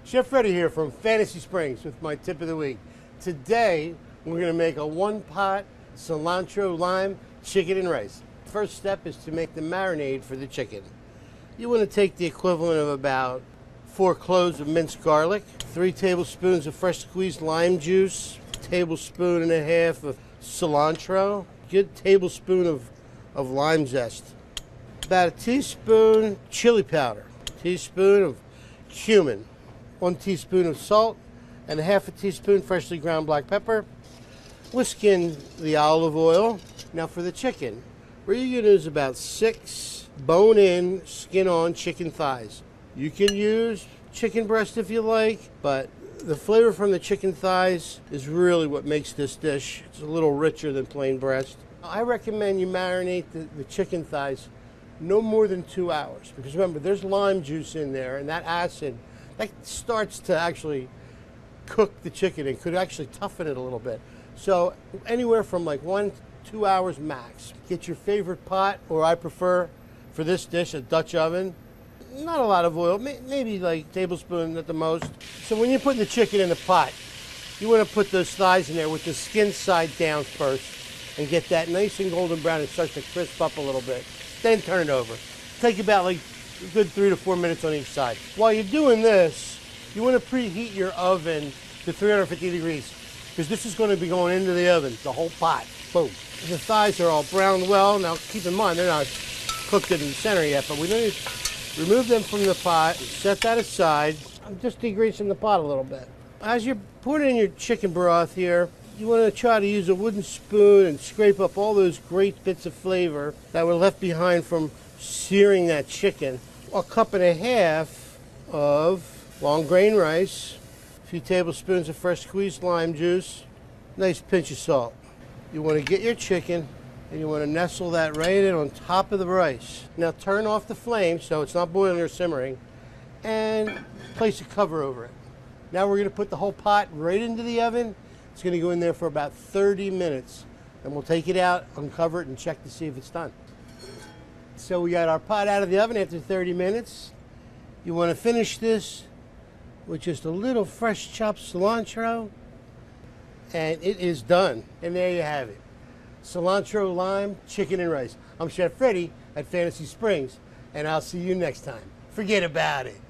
Chef Freddy here from Fantasy Springs with my tip of the week. Today, we're going to make a one-pot cilantro lime chicken and rice. First step is to make the marinade for the chicken. You want to take the equivalent of about 4 cloves of minced garlic, 3 tablespoons of fresh squeezed lime juice, a tablespoon and a half of cilantro, a good tablespoon of lime zest, about a teaspoon chili powder, a teaspoon of cumin, 1 teaspoon of salt, and a half a teaspoon freshly ground black pepper. Whisk in the olive oil. Now for the chicken, we're going to use about 6 bone-in, skin-on chicken thighs. You can use chicken breast if you like, but the flavor from the chicken thighs is really what makes this dish. It's a little richer than plain breast. I recommend you marinate the chicken thighs no more than 2 hours, because remember, there's lime juice in there, and that acid that starts to actually cook the chicken and could actually toughen it a little bit. So anywhere from like 1 to 2 hours max. Get your favorite pot, or I prefer for this dish a Dutch oven. Not a lot of oil, maybe like a tablespoon at the most. So when you put the chicken in the pot, you want to put those thighs in there with the skin side down first and get that nice and golden brown. It starts to crisp up a little bit. Then turn it over. Take about like a good 3 to 4 minutes on each side. While you're doing this, you want to preheat your oven to 350 degrees, because this is going to be going into the oven, the whole pot. Boom. The thighs are all browned well. Now keep in mind, they're not cooked in the center yet, but we need to remove them from the pot, set that aside. I'm just degreasing the pot a little bit. As you're putting in your chicken broth here, you want to try to use a wooden spoon and scrape up all those great bits of flavor that were left behind from searing that chicken. A cup and a half of long grain rice, a few tablespoons of fresh squeezed lime juice, nice pinch of salt. You want to get your chicken and you want to nestle that right in on top of the rice. Now turn off the flame so it's not boiling or simmering, and place a cover over it. Now we're going to put the whole pot right into the oven. It's going to go in there for about 30 minutes. And we'll take it out, uncover it, and check to see if it's done. So we got our pot out of the oven after 30 minutes. You want to finish this with just a little fresh chopped cilantro. And it is done. And there you have it. Cilantro, lime, chicken, and rice. I'm Chef Freddy at Fantasy Springs, and I'll see you next time. Forget about it.